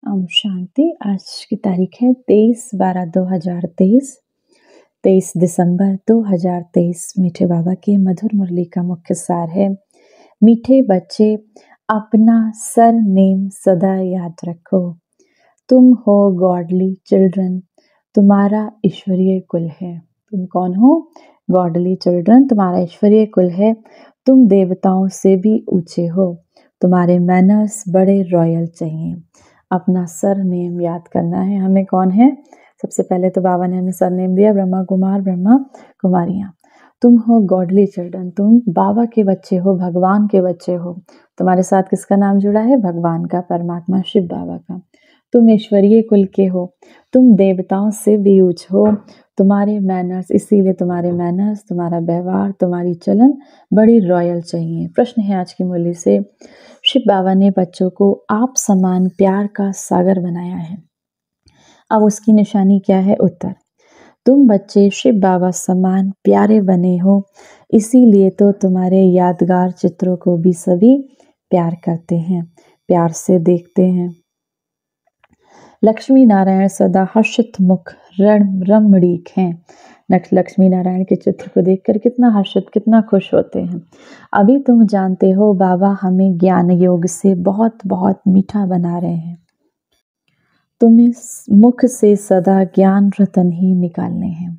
ओम शांति। आज की तारीख है 23/12/2023, 23 दिसंबर 2023। मीठे बाबा की मधुर मुरली का मुख्य सार है, मीठे बच्चे अपना सरनेम सदा याद रखो। तुम हो गॉडली चिल्ड्रन, तुम्हारा ईश्वरीय कुल है। तुम कौन हो? गॉडली चिल्ड्रन, तुम्हारा ईश्वरीय कुल है। तुम देवताओं से भी ऊंचे हो। तुम्हारे मैनर्स बड़े रॉयल चाहिए। अपना सरनेम याद करना है हमें। कौन है? सबसे पहले तो बाबा ने हमें सरनेम दिया, ब्रह्मा कुमार, ब्रह्मा कुमारियाँ। तुम हो गॉडली चिल्ड्रन, तुम बाबा के बच्चे हो, भगवान के बच्चे हो। तुम्हारे साथ किसका नाम जुड़ा है? भगवान का, परमात्मा शिव बाबा का। तुम ईश्वरीय कुल के हो। तुम देवताओं से भी ऊंच हो। तुम्हारे मैनर्स, इसीलिए तुम्हारे मैनर्स, तुम्हारा व्यवहार, तुम्हारी चलन बड़ी रॉयल चाहिए। प्रश्न है आज की मुरली से, शिव बाबा ने बच्चों को आप समान प्यार का सागर बनाया है, अब उसकी निशानी क्या है? उत्तर, तुम बच्चे शिव बाबा समान प्यारे बने हो, इसीलिए तो तुम्हारे यादगार चित्रों को भी सभी प्यार करते हैं, प्यार से देखते हैं। लक्ष्मी नारायण सदा हर्षित मुख रमणीक हैं। लक्ष्मी नारायण के चित्र को देखकर कितना हर्षित, कितना खुश होते हैं। अभी तुम जानते हो बाबा हमें ज्ञान योग से बहुत बहुत मीठा बना रहे हैं। तुम्हें मुख से सदा ज्ञान रतन ही निकालने हैं।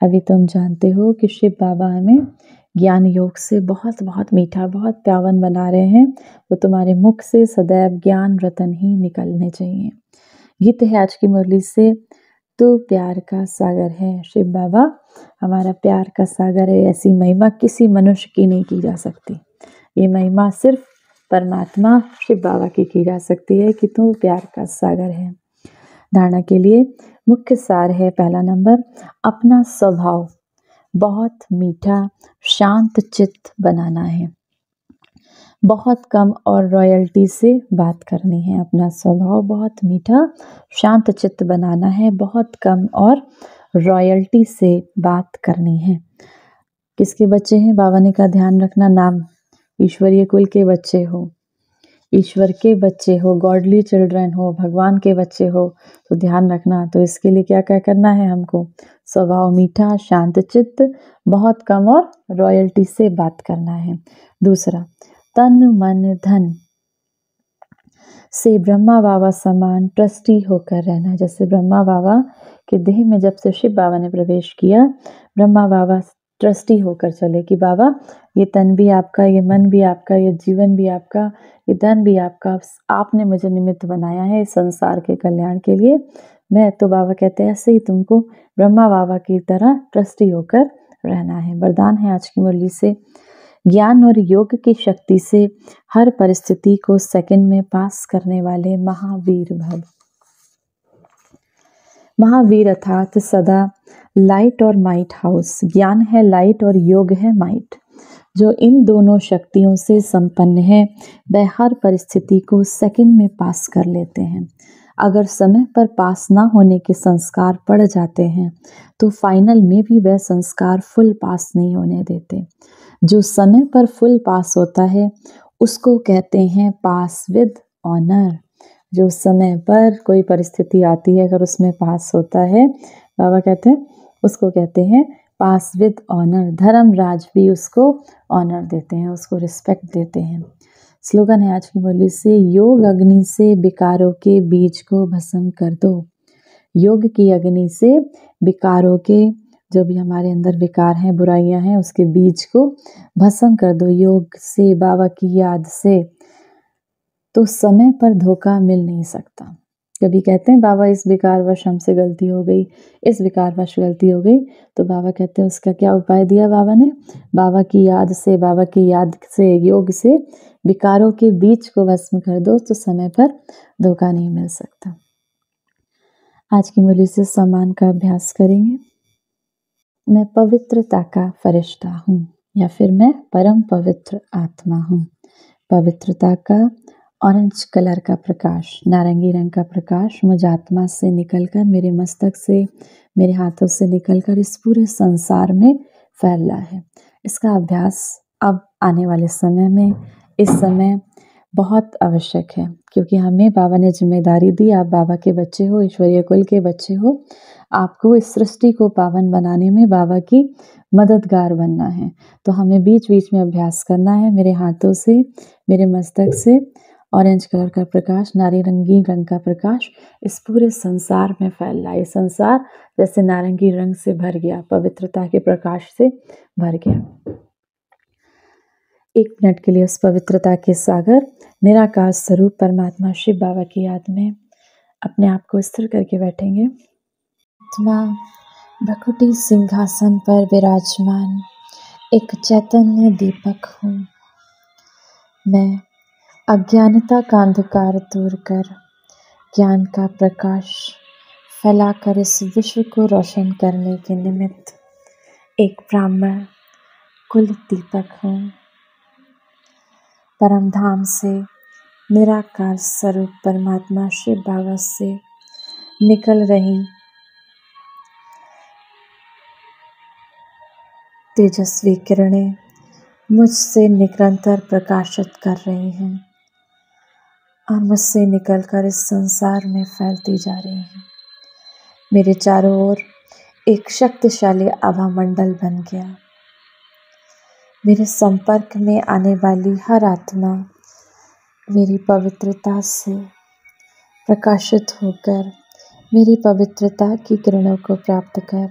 अभी तुम जानते हो कि शिव बाबा हमें ज्ञान योग से बहुत बहुत मीठा, बहुत प्यावन बना रहे हैं, तो तुम्हारे मुख से सदैव ज्ञान रतन ही निकलने चाहिए। गीत है आज की मुरली से, तो प्यार का सागर है। शिव बाबा हमारा प्यार का सागर है। ऐसी महिमा किसी मनुष्य की नहीं की जा सकती। ये महिमा सिर्फ परमात्मा शिव बाबा की जा सकती है कि तू प्यार का सागर है। धारणा के लिए मुख्य सार है, पहला नंबर, अपना स्वभाव बहुत मीठा शांत चित्त बनाना है। बहुत कम और रॉयल्टी से बात करनी है। अपना स्वभाव बहुत मीठा शांत चित्त बनाना है, बहुत कम और रॉयल्टी से बात करनी है। किसके बच्चे हैं? बाबा ने कहा ध्यान रखना, नाम ईश्वरीय कुल के बच्चे हो, ईश्वर के बच्चे हो, गॉडली चिल्ड्रन हो, भगवान के बच्चे हो, तो ध्यान रखना। तो इसके लिए क्या क्या करना है हमको? स्वभाव मीठा, शांत चित्त, बहुत कम और रॉयल्टी से बात करना है। दूसरा, तन मन धन से ब्रह्मा बाबा समान ट्रस्टी होकर रहना। जैसे ब्रह्मा बाबा के देह में जब से शिव बाबा ने प्रवेश किया, ब्रह्मा बाबा ट्रस्टी होकर चले कि बाबा ये तन भी आपका, ये मन भी आपका, ये जीवन भी आपका, ये धन भी आपका, आपने मुझे निमित्त बनाया है इस संसार के कल्याण के लिए। मैं तो बाबा कहते हैं ऐसे ही तुमको ब्रह्मा बाबा की तरह ट्रस्टी होकर रहना है। वरदान है आज की मुरली से, ज्ञान और योग की शक्ति से हर परिस्थिति को सेकंड में पास करने वाले महावीर भव। महावीर अर्थात सदा लाइट और माइट हाउस। ज्ञान है लाइट और योग है माइट। जो इन दोनों शक्तियों से संपन्न है वह हर परिस्थिति को सेकंड में पास कर लेते हैं। अगर समय पर पास ना होने के संस्कार पड़ जाते हैं तो फाइनल में भी वह संस्कार फुल पास नहीं होने देते। जो समय पर फुल पास होता है उसको कहते हैं पास विद ऑनर। जो समय पर कोई परिस्थिति आती है अगर उसमें पास होता है, बाबा कहते हैं उसको कहते हैं पास विद ऑनर। धर्मराज भी उसको ऑनर देते हैं, उसको रिस्पेक्ट देते हैं। स्लोगन है आज की मुरली से, योग अग्नि से विकारों के बीज को भस्म कर दो। योग की अग्नि से विकारों के, जो भी हमारे अंदर विकार हैं, बुराइयां हैं, उसके बीज को भस्म कर दो योग से, बाबा की याद से। तो समय पर धोखा मिल नहीं सकता। कभी कहते हैं बाबा इस विकारवश हमसे गलती हो गई, इस विकारवश गलती हो गई, तो बाबा कहते हैं उसका क्या उपाय दिया बाबा ने? बाबा की याद से, बाबा की याद से, योग से विकारों के बीज को भस्म कर दो, तो समय पर धोखा नहीं मिल सकता। आज की मुरली से सम्मान का अभ्यास करेंगे। मैं पवित्रता का फरिश्ता हूँ, या फिर मैं परम पवित्र आत्मा हूँ। पवित्रता का ऑरेंज कलर का प्रकाश, नारंगी रंग का प्रकाश मुझ आत्मा से निकलकर, मेरे मस्तक से, मेरे हाथों से निकलकर इस पूरे संसार में फैल रहा है। इसका अभ्यास अब आने वाले समय में, इस समय बहुत आवश्यक है, क्योंकि हमें बाबा ने जिम्मेदारी दी, आप बाबा के बच्चे हो, ईश्वरीय कुल के बच्चे हो, आपको इस सृष्टि को पावन बनाने में बाबा की मददगार बनना है। तो हमें बीच बीच में अभ्यास करना है। मेरे हाथों से, मेरे मस्तक से ऑरेंज कलर का प्रकाश, नारंगी रंग का प्रकाश इस पूरे संसार में फैल रहा है। संसार जैसे नारंगी रंग से भर गया, पवित्रता के प्रकाश से भर गया। 1 मिनट के लिए उस पवित्रता के सागर निराकार स्वरूप परमात्मा शिव बाबा की याद में अपने आप को स्थिर करके बैठेंगे। आत्मा भ्रकुटी सिंहासन पर विराजमान एक चैतन्य दीपक हूँ। मैं अज्ञानता का अंधकार दूर कर ज्ञान का प्रकाश फैलाकर इस विश्व को रोशन करने के निमित्त एक ब्राह्मण कुल दीपक हूँ। परम धाम से निराकार स्वरूप परमात्मा शिव बाबा से निकल रही तेजस्वी किरणें मुझसे निरंतर प्रकाशित कर रही हैं और मुझसे निकलकर इस संसार में फैलती जा रही हैं। मेरे चारों ओर एक शक्तिशाली आभा मंडल बन गया। मेरे संपर्क में आने वाली हर आत्मा मेरी पवित्रता से प्रकाशित होकर मेरी पवित्रता की किरणों को प्राप्त कर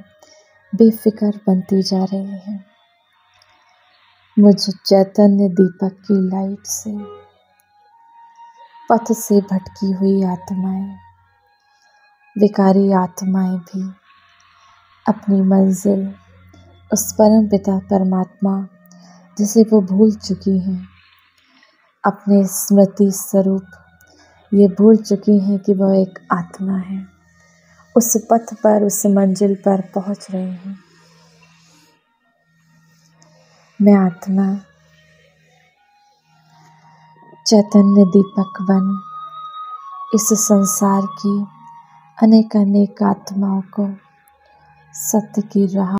बेफिक्र बनती जा रही है। मुझ चैतन्य दीपक की लाइट से पथ से भटकी हुई आत्माएं, विकारी आत्माएं भी अपनी मंजिल उस परम पिता परमात्मा जिसे वो भूल चुकी हैं, अपने स्मृति स्वरूप ये भूल चुकी हैं कि वह एक आत्मा है, उस पथ पर, उस मंजिल पर पहुंच रहे हैं। मैं आत्मा चैतन्य दीपक बन इस संसार की अनेक आत्माओं को सत्य की राह